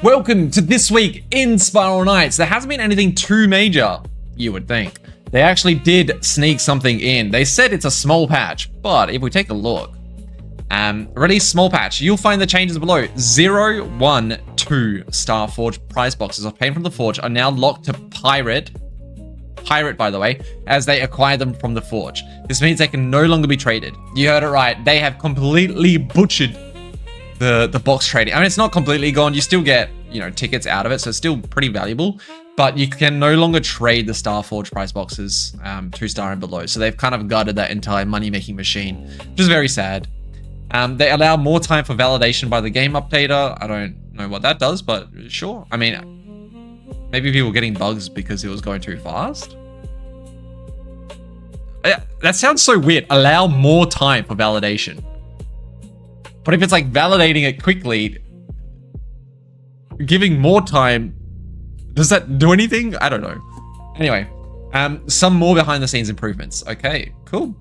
Welcome to this week in Spiral Knights. There hasn't been anything too major, you would think. They actually did sneak something in. They said it's a small patch, but if we take a look, release small patch, you'll find the changes below. 0, 1, 2 Star Forge prize boxes obtained from the Forge are now locked to Pirate, by the way, as they acquire them from the Forge. This means they can no longer be traded. You heard it right. They have completely butchered the box trading. I mean, it's not completely gone. You still get, you know, tickets out of it, so it's still pretty valuable. But you can no longer trade the Star Forge prize boxes 2-star and below. So they've kind of gutted that entire money-making machine, which is very sad. They allow more time for validation by the game updater. I don't know what that does, but sure. I mean, maybe people were getting bugs because it was going too fast. Yeah, that sounds so weird. Allow more time for validation. But if it's like validating it quickly, giving more time, does that do anything? I don't know. Anyway, some more behind the scenes improvements. Okay, cool.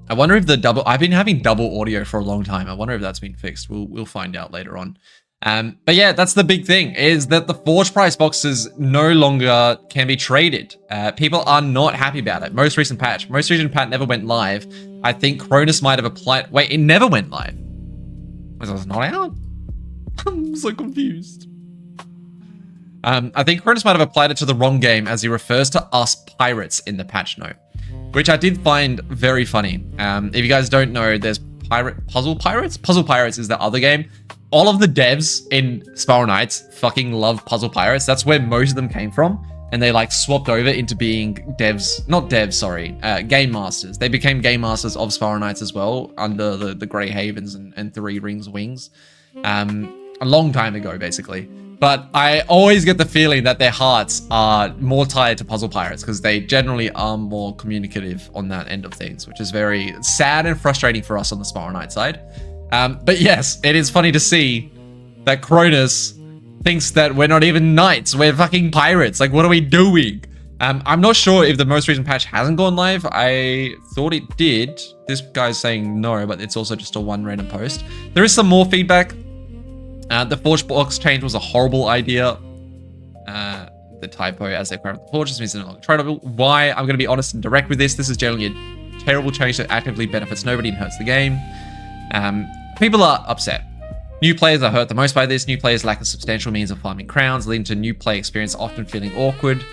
I wonder if the double, I've been having double audio for a long time. I wonder if that's been fixed. We'll find out later on. But yeah, that's the big thing, is that the Forge price boxes no longer can be traded. People are not happy about it. Most recent patch never went live. I think Cronus might have applied. Wait, it never went live. Was it not out? I'm so confused. I think Cronus might have applied it to the wrong game, as he refers to us pirates in the patch note, which I did find very funny. If you guys don't know, there's Puzzle Pirates. Puzzle Pirates is the other game. All of the devs in Spiral Knights fucking love Puzzle Pirates. That's where most of them came from. And they like swapped over into being game masters. They became game masters of Spiral Knights as well, under the Grey Havens and Three Rings Wings. A long time ago, basically. But I always get the feeling that their hearts are more tied to Puzzle Pirates, because they generally are more communicative on that end of things, which is very sad and frustrating for us on the Spiral Knight side. But yes, it is funny to see that Cronus thinks that we're not even knights, we're fucking pirates. Like, what are we doing? I'm not sure if the most recent patch hasn't gone live. I thought it did. This guy's saying no, but it's also just a one random post. There is some more feedback. The Forge box change was a horrible idea. The typo, as they acquire the Forge, just means they're not tradable. Why? I'm going to be honest and direct with this. This is generally a terrible change that actively benefits nobody and hurts the game. People are upset. New players are hurt the most by this. New players lack a substantial means of farming crowns, leading to new play experience often feeling awkward.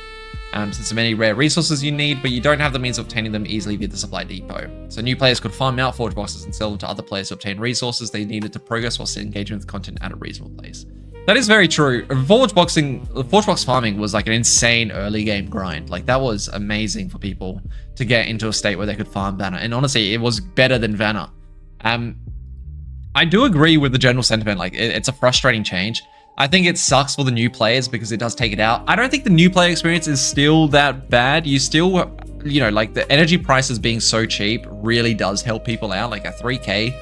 Since there are many rare resources you need, but you don't have the means of obtaining them easily via the supply depot. So new players could farm out Forge boxes and sell them to other players to obtain resources they needed to progress whilst engaging with content at a reasonable pace. That is very true. Forge box farming was like an insane early game grind. Like, that was amazing for people to get into a state where they could farm Vanna. And honestly, it was better than Vanna. I do agree with the general sentiment. Like, it's a frustrating change. I think it sucks for the new players because it does take it out. I don't think the new player experience is still that bad. You still, you know, like, the energy prices being so cheap really does help people out. Like, a 3K,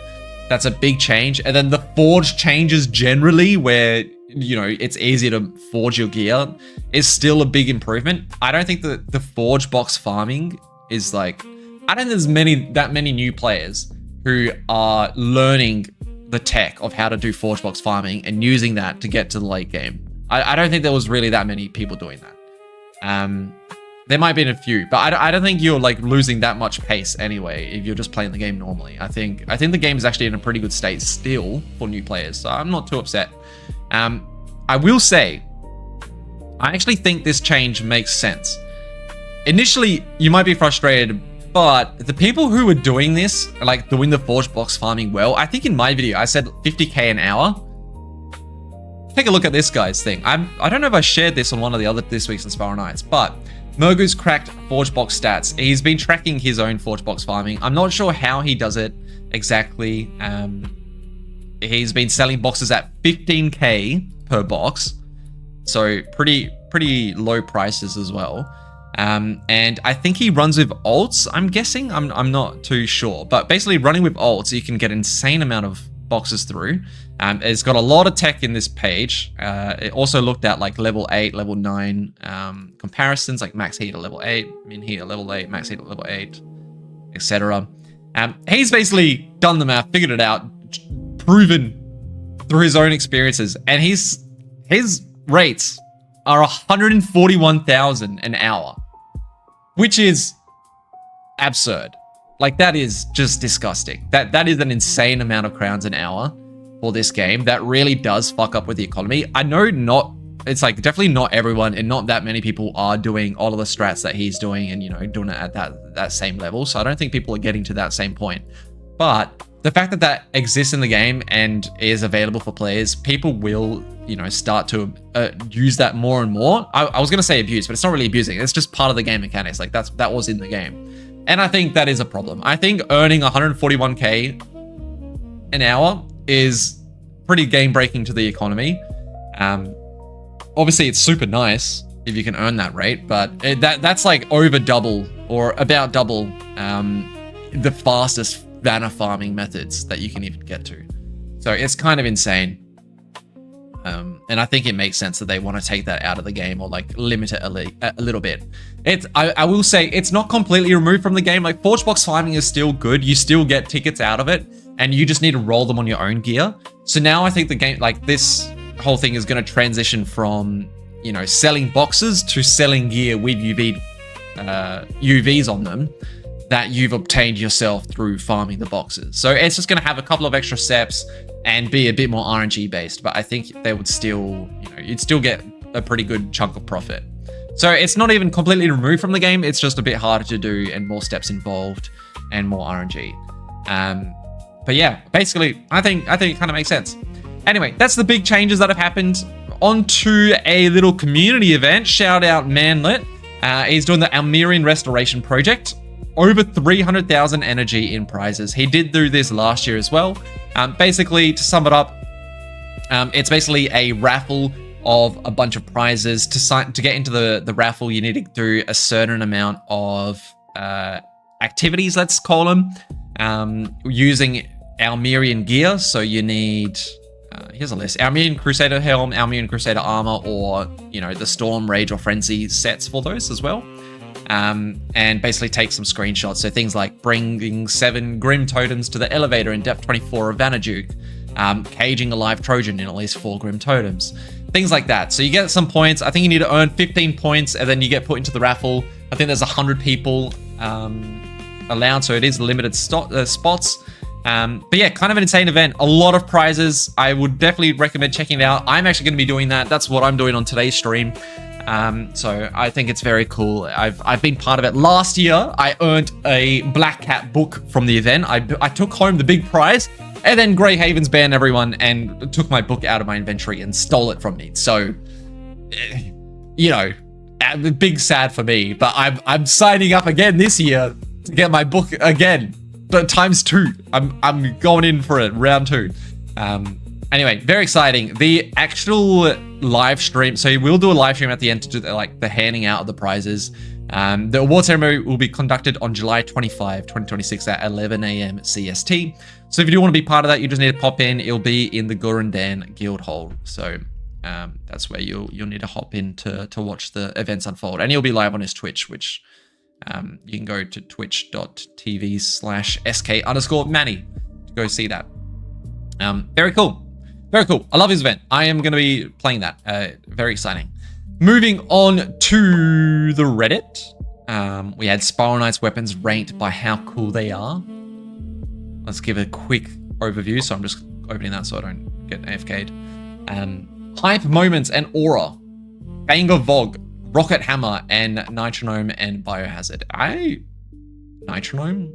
that's a big change. And then the Forge changes generally, where, you know, it's easier to forge your gear, is still a big improvement. I don't think that the Forge box farming is like, I don't think there's that many new players who are learning the tech of how to do Forge box farming and using that to get to the late game. I don't think there was really that many people doing that. There might have been a few, but I don't think you're like losing that much pace anyway if you're just playing the game normally. I think the game is actually in a pretty good state still for new players, so I'm not too upset. I will say, I actually think this change makes sense. Initially, you might be frustrated, but the people who were doing this, like doing the Forge box farming well, I think in my video, I said 50K an hour. Take a look at this guy's thing. I don't know if I shared this on one of the other This Week's in Spiral Knights, but Mogu's cracked Forge box stats. He's been tracking his own Forge box farming. I'm not sure how he does it exactly. He's been selling boxes at 15K per box. So pretty low prices as well. And I think he runs with alts, I'm guessing. I'm not too sure. But basically, running with alts, you can get an insane amount of boxes through. It's got a lot of tech in this page. It also looked at like level 8, level 9 comparisons, like max heat at level 8, min heat at level 8, max heat at level 8, etc. He's basically done the math, figured it out, proven through his own experiences. And he's his rates are 141,000 an hour, which is absurd. Like, that is just disgusting. That is an insane amount of crowns an hour for this game. That really does fuck up with the economy. I know it's like definitely not everyone and not that many people are doing all of the strats that he's doing and, you know, doing it at that same level. So I don't think people are getting to that same point. But the fact that that exists in the game and is available for players, people will, you know, start to use that more and more. I was going to say abuse, but it's not really abusing. It's just part of the game mechanics. Like, that was in the game. And I think that is a problem. I think earning 141k an hour is pretty game-breaking to the economy. Obviously, it's super nice if you can earn that rate, but that's like over double or about double the fastest vanna farming methods that you can even get to. So it's kind of insane. And I think it makes sense that they want to take that out of the game or like limit it a little bit. I will say it's not completely removed from the game. Like, Forgebox farming is still good. You still get tickets out of it and you just need to roll them on your own gear. So now I think the game, like, this whole thing is going to transition from, you know, selling boxes to selling gear with UVs on them that you've obtained yourself through farming the boxes. So it's just going to have a couple of extra steps and be a bit more RNG based, but I think they would still, you know, you'd still get a pretty good chunk of profit. So it's not even completely removed from the game. It's just a bit harder to do and more steps involved and more RNG. But yeah, basically, I think it kind of makes sense. Anyway, that's the big changes that have happened. On to a little community event. Shout out Manlet. He's doing the Almirian Restoration Project. Over 300,000 energy in prizes. He did do this last year as well. Basically, to sum it up, it's basically a raffle of a bunch of prizes. To get into the raffle, you need to do a certain amount of activities, let's call them, using Almirian gear. So you need, here's a list: Almirian Crusader Helm, Almirian Crusader Armor, or, you know, the Storm, Rage, or Frenzy sets for those as well. And basically take some screenshots. So things like bringing 7 Grim Totems to the elevator in depth 24 of Vanaduke, caging a live Trojan in at least 4 Grim Totems, things like that. So you get some points. I think you need to earn 15 points and then you get put into the raffle. I think there's 100 people allowed, so it is limited spots. But yeah, kind of an insane event. A lot of prizes. I would definitely recommend checking it out. I'm actually going to be doing that. That's what I'm doing on today's stream. So I think it's very cool. I've been part of it. Last year, I earned a Black Cat book from the event. I took home the big prize, and then Grey Havens banned everyone and took my book out of my inventory and stole it from me. So, you know, big sad for me. But I'm signing up again this year to get my book again, but times 2. I'm going in for it, round 2. Anyway, very exciting. The actual live stream, so we'll do a live stream at the end to do the handing out of the prizes. The award ceremony will be conducted on July 25, 2026 at 11 a.m. CST. So if you do want to be part of that, you just need to pop in. It'll be in the Gurundan Guild Hall. So that's where you'll need to hop in to watch the events unfold. And he'll be live on his Twitch, which you can go to twitch.tv/sk_Manny to go see that. Very cool. Very cool. I love his event. I am going to be playing that. Very exciting. Moving on to the Reddit. We had Spiral Knight's weapons ranked by how cool they are. Let's give a quick overview. So I'm just opening that so I don't get AFK'd. Hype moments and aura. Banger Vogue, Rocket Hammer, and Nitronome and Biohazard. Nitronome?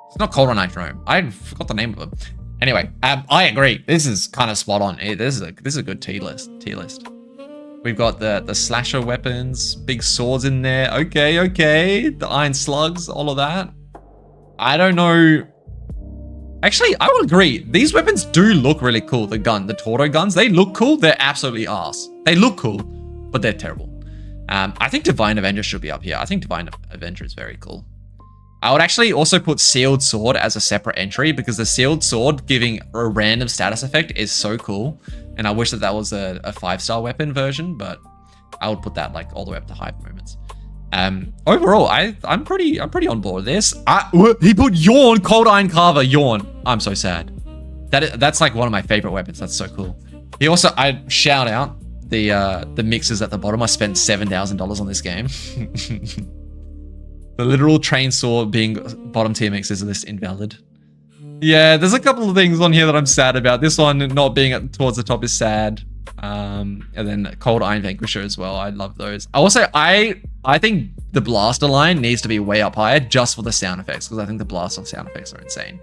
It's not called a Nitronome. I forgot the name of them. Anyway, I agree. This is kind of spot on. This is a good tier list. We've got the slasher weapons, big swords in there. Okay. The iron slugs, all of that. I don't know. Actually, I would agree. These weapons do look really cool. The Tauto guns, they look cool. They're absolutely arse. They look cool, but they're terrible. I think Divine Avenger should be up here. I think Divine Avenger is very cool. I would actually also put Sealed Sword as a separate entry because the Sealed Sword giving a random status effect is so cool. And I wish that was a 5-star weapon version, but I would put that like all the way up to hype moments. Overall, I'm pretty on board with this. He put Yawn, Cold Iron Carver, Yawn. I'm so sad. That's like one of my favorite weapons. That's so cool. He also, I shout out the mixes at the bottom. I spent $7,000 on this game. The literal train saw being bottom tier mixes are this invalid. Yeah, there's a couple of things on here that I'm sad about. This one not being towards the top is sad. And then Cold Iron Vanquisher as well. I love those. Also, I think the blaster line needs to be way up higher just for the sound effects, because I think the blaster sound effects are insane.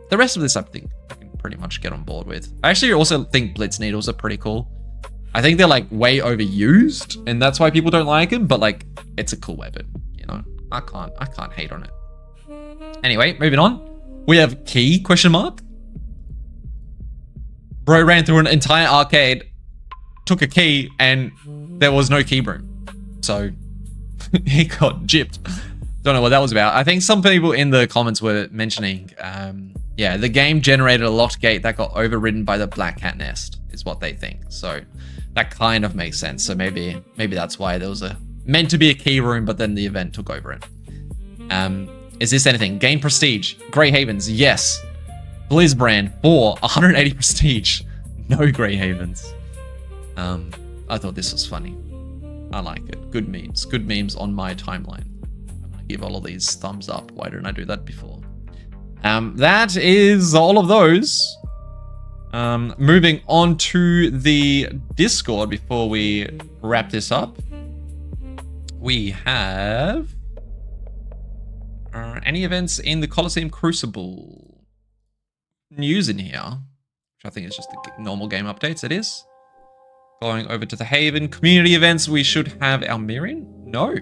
The rest of this I think I can pretty much get on board with. I actually also think Blitz Needles are pretty cool. I think they're like way overused, and that's why people don't like them, but like it's a cool weapon, you know. I can't hate on it. Anyway, moving on. We have Key ? Bro ran through an entire arcade, took a key, and there was no key room. So he got gypped. Don't know what that was about. I think some people in the comments were mentioning, yeah, the game generated a locked gate that got overridden by the Black Cat Nest, is what they think. So that kind of makes sense. So maybe that's why there was meant to be a key room, but then the event took over it. Is this anything? Game prestige. Grey Havens, yes. Blizz brand for 180 prestige. No Grey Havens. I thought this was funny. I like it. Good memes. Good memes on my timeline. I'm gonna give all of these thumbs up. Why didn't I do that before? That is all of those. Moving on to the Discord before we wrap this up. We have any events in the Colosseum Crucible news in here, which I think is just the normal game updates. It is. Going over to the Haven community events, we should have ALMIRIAN. No.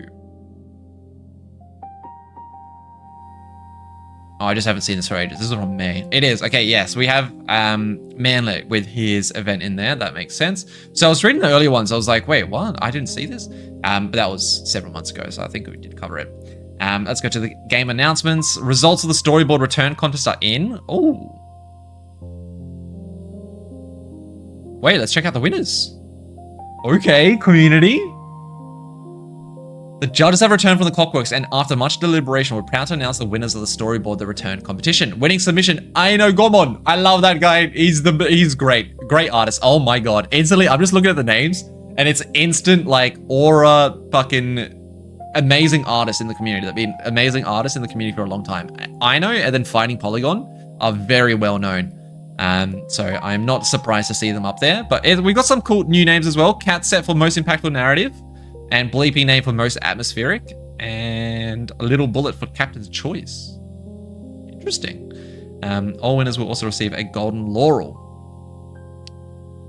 Oh, I just haven't seen this for ages. This is from May. It is. Okay, yes. We have Manlet with his event in there. That makes sense. So I was reading the earlier ones. I was like, wait, what? I didn't see this. But that was several months ago, so I think we did cover it. Let's go to the game announcements. Results of the storyboard return contest are in. Oh. Wait, let's check out the winners. Okay, community. The judges have returned from the Clockworks, and after much deliberation, we're proud to announce the winners of the storyboard the return competition. Winning submission, Aino Gomon. I love that guy. He's great. Great artist. Oh my god. Instantly, I'm just looking at the names, and it's instant like aura fucking amazing artists in the community. They've been amazing artists in the community for a long time. Aino and then Fighting Polygon are very well known. So I'm not surprised to see them up there. But we got some cool new names as well. Cat set for most impactful narrative, and Bleepy name for most atmospheric, and a Little Bullet for Captain's Choice. Interesting. All winners will also receive a golden laurel.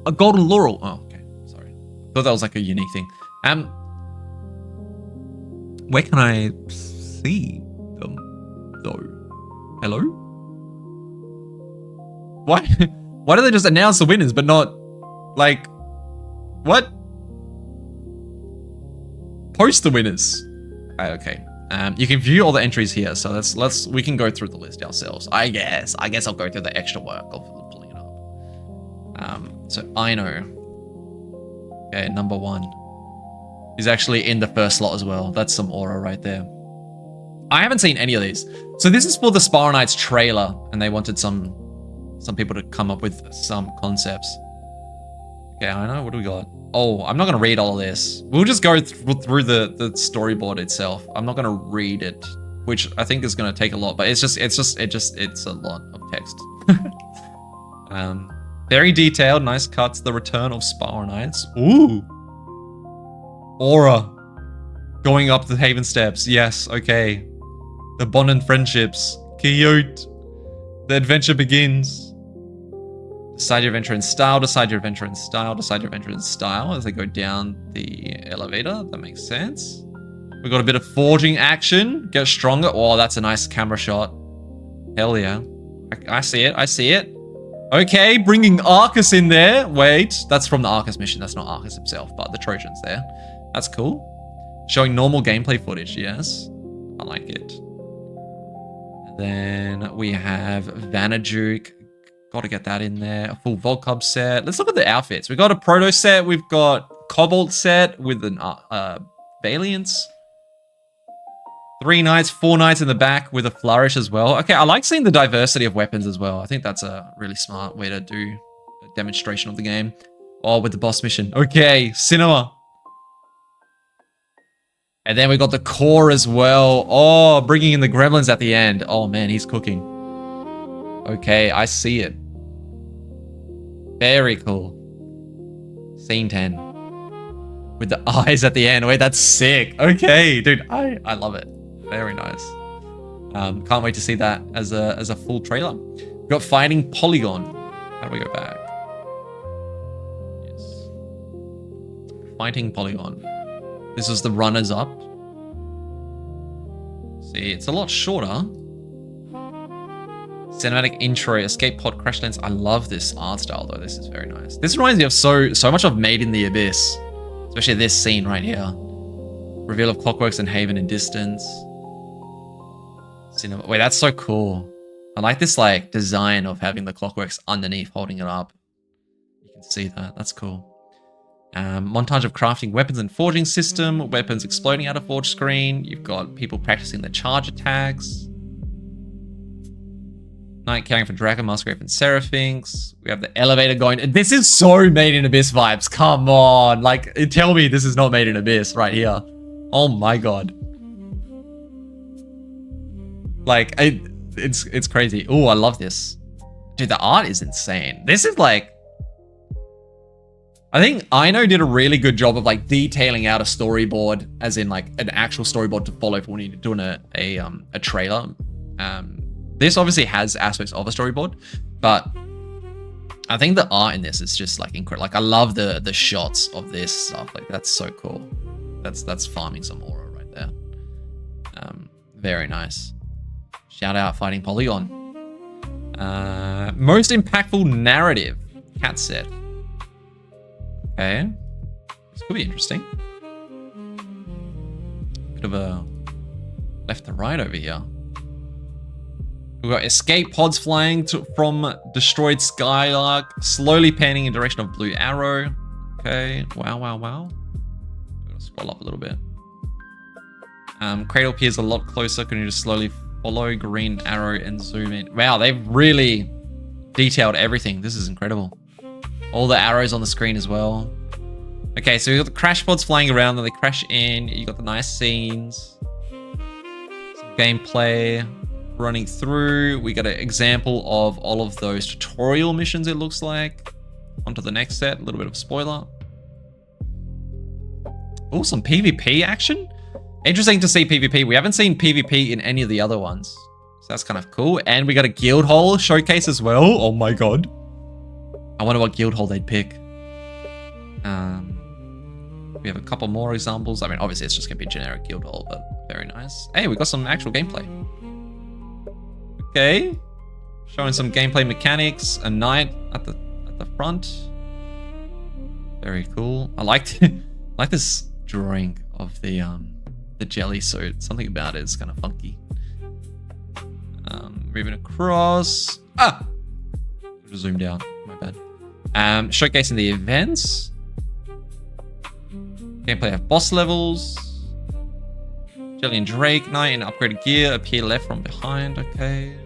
A golden laurel. Oh, okay. Sorry. Thought that was like a unique thing. Where can I see them though? Hello? Why do they just announce the winners but not like what? Post the winners. Okay. You can view all the entries here, so we can go through the list ourselves. I guess I'll go through the extra work of pulling it up. So I know. Okay, number 1. He's actually in the first slot as well. That's some aura right there. I haven't seen any of these. So this is for the Spiral Knights trailer, and they wanted some people to come up with some concepts. Okay, I know. What do we got? Oh, I'm not going to read all of this. We'll just go through the storyboard itself. I'm not going to read it, which I think is going to take a lot, but it's a lot of text. Very detailed, nice cuts. The return of Spiral Knights. Ooh. Aura. Going up the Haven steps. Yes, okay. The bond and friendships. Cute. The adventure begins. Decide your adventure in style, decide your adventure in style, decide your adventure in style as they go down the elevator. That makes sense. We've got a bit of forging action. Get stronger. Oh, that's a nice camera shot. Hell yeah. I see it. I see it. Okay, bringing Arcus in there. Wait, that's from the Arcus mission. That's not Arcus himself, but the Trojan's there. That's cool. Showing normal gameplay footage. Yes. I like it. Then we have Vanajuk. Got to get that in there. A full Volcub set. Let's look at the outfits. We've got a Proto set. We've got Cobalt set with an Valiance. 3 knights, 4 knights in the back with a Flourish as well. Okay, I like seeing the diversity of weapons as well. I think that's a really smart way to do demonstration of the game. Oh, with the boss mission. Okay, cinema. And then we got the core as well. Oh, bringing in the gremlins at the end. Oh man, he's cooking. Okay, I see it. Very cool. Scene 10. With the eyes at the end. Wait, that's sick. Okay, dude, I love it. Very nice. Can't wait to see that as a full trailer. We've got Fighting Polygon. How do we go back? Yes. Fighting Polygon. This was the runners-up. See, it's a lot shorter. Cinematic intro, escape pod, crash lens. I love this art style though. This is very nice. This reminds me of so much of Made in the Abyss. Especially this scene right here. Reveal of Clockworks and Haven in distance. Cinema. Wait, that's so cool. I like this like design of having the Clockworks underneath holding it up. You can see that. That's cool. Montage of crafting weapons and forging system. Weapons exploding out of forge screen. You've got people practicing their charge attacks. Knight caring for Dragon, Musgrave, and Seraphynx. We have the elevator going. This is so Made in Abyss vibes. Come on. Like, tell me this is not Made in Abyss right here. Oh my god. Like, it's crazy. Oh, I love this. Dude, the art is insane. This is like... I think Ino did a really good job of like detailing out a storyboard, as in like an actual storyboard to follow for when you're doing a trailer. This obviously has aspects of a storyboard, but I think the art in this is just like incredible. Like I love the shots of this stuff. Like that's so cool. That's farming some aura right there. Very nice. Shout out Fighting Polygon. Most impactful narrative. Cat set. Okay. This could be interesting. Bit of a left to right over here. We've got escape pods flying from destroyed Skylark, slowly panning in direction of Blue Arrow. Okay. Wow, wow, wow. I'm gonna scroll up a little bit. Cradle appears a lot closer. Can you just slowly follow Green Arrow and zoom in? Wow, they've really detailed everything. This is incredible. All the arrows on the screen as well. Okay, so we've got the crash pods flying around, then they crash in. You got the nice scenes. Some gameplay running through. We got an example of all of those tutorial missions, it looks like. On to the next set, a little bit of a spoiler. Oh, some PvP action? Interesting to see PvP. We haven't seen PvP in any of the other ones. So that's kind of cool. And we got a guild hall showcase as well. Oh my god. I wonder what guild hall they'd pick. We have a couple more examples. I mean, obviously it's just gonna be a generic guild hall, but very nice. Hey, we got some actual gameplay. Okay. Showing some gameplay mechanics. A knight at the front. Very cool. I like this drawing of the jelly suit. Something about it is kind of funky. Moving across. Ah! Zoomed out. My bad. Showcasing the events. Gameplay of boss levels. Jelly and Drake, Knight in upgraded gear, appear left from behind. Okay.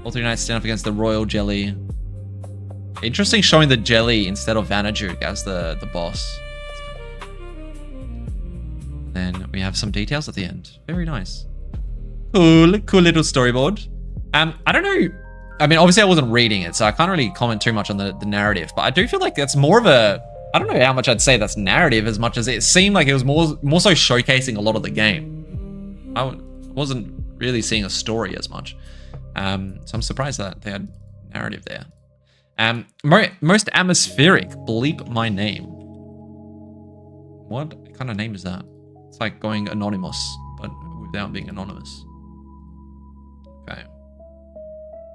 All three knights stand up against the Royal Jelly. Interesting showing the Jelly instead of Vanajuk as the boss. Then we have some details at the end. Very nice. Cool little storyboard. I don't know. I mean, obviously I wasn't reading it, so I can't really comment too much on the narrative, but I do feel like it's more of a, I don't know how much I'd say that's narrative as much as it seemed like it was more so showcasing a lot of the game. I wasn't really seeing a story as much. So I'm surprised that they had narrative there. Most atmospheric, bleep my name. What kind of name is that? It's like going anonymous, but without being anonymous. Okay.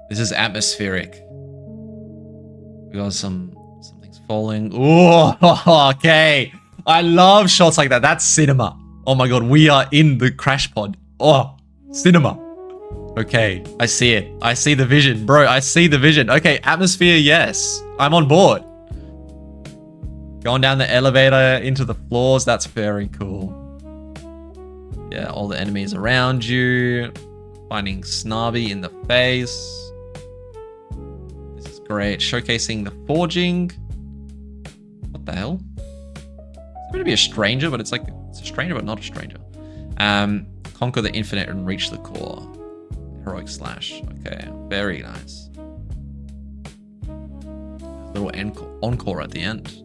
This is atmospheric. We got something's falling. Oh, okay. I love shots like that. That's cinema. Oh my god, we are in the crash pod. Oh, cinema. Okay, I see it. I see the vision, bro. I see the vision. Okay, atmosphere, yes. I'm on board. Going down the elevator into the floors. That's very cool. Yeah, all the enemies around you. Finding Snarby in the face. This is Great. Showcasing the forging. What the hell? It's going to be a stranger, but it's like, it's a stranger, but not a stranger. Conquer the infinite and reach the core. Heroic slash. Okay, very nice. Little encore at the end.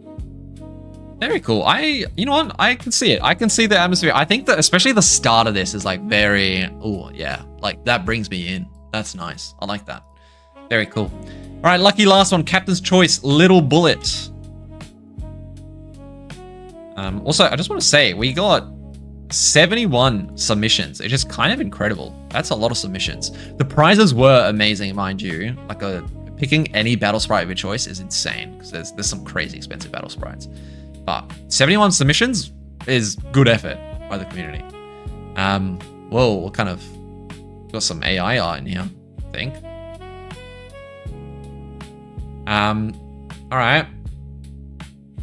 Very cool. You know what? I can see it. I can see the atmosphere. I think that especially the start of this is like very, oh yeah, like that brings me in. That's nice. I like that. Very cool. All right, lucky last one. Captain's Choice, Little Bullet. Also, I just want to say we got 71 submissions. It's just kind of incredible. That's a lot of submissions. The prizes were amazing, mind you. Like picking any battle sprite of your choice is insane because there's some crazy expensive battle sprites. But 71 submissions is good effort by the community. Whoa, what kind of... Got some AI art in here, I think. Alright.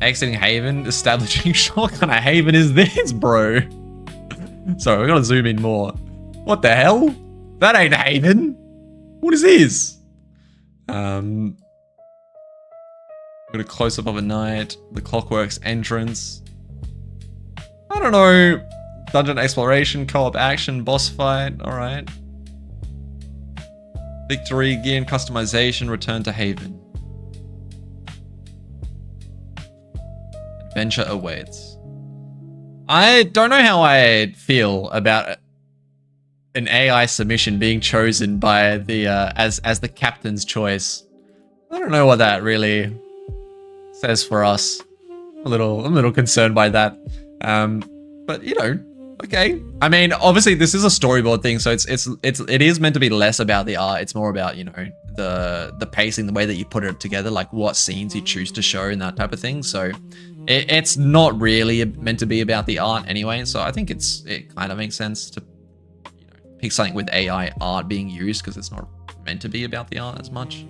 Exiting Haven, establishing what kind of Haven is this, bro? Sorry, we gotta zoom in more. What the hell? That ain't Haven. What is this? Got a close-up of a night, the Clockworks entrance. I don't know. Dungeon exploration, co-op action, boss fight. All right. Victory, gear and customization, return to Haven. Adventure awaits. I don't know how I feel about an AI submission being chosen by the as the captain's choice. I don't know what that really says for us. I'm a little concerned by that. But you know, okay. I mean, obviously this is a storyboard thing, so it is meant to be less about the art. It's more about, you know, the pacing, the way that you put it together, like what scenes you choose to show and that type of thing. So it's not really meant to be about the art anyway. So I think it kind of makes sense to, you know, pick something with AI art being used because it's not meant to be about the art as much.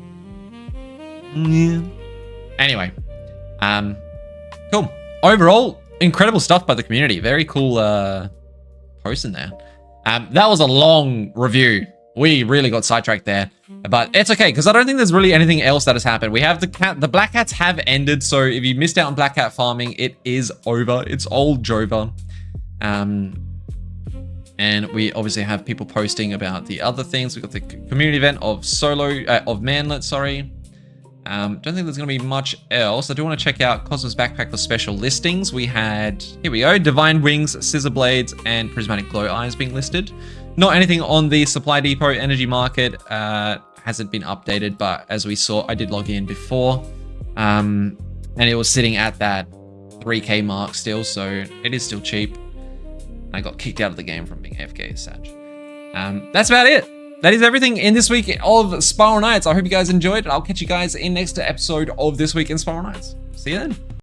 Yeah. Anyway, cool. Overall, incredible stuff by the community. Very cool post in there. That was a long review. We really got sidetracked there, but it's okay because I don't think there's really anything else that has happened. We have the Black Cats have ended, so if you missed out on Black Cat farming, it is over. It's all Jova. And we obviously have people posting about the other things. We've got the community event of Manlet, sorry. Don't think there's going to be much else. I do want to check out Cosmos Backpack for special listings. We had, here we go, Divine Wings, Scissor Blades, and Prismatic Glow Eyes being listed. Not anything on the Supply Depot Energy Market. Hasn't been updated, but as we saw, I did log in before. And it was sitting at that 3K mark still, so it is still cheap. I got kicked out of the game from being AFK, Sag. That's about it. That is everything in this week of Spiral Knights. I hope you guys enjoyed, and I'll catch you guys in next episode of This Week in Spiral Knights. See you then.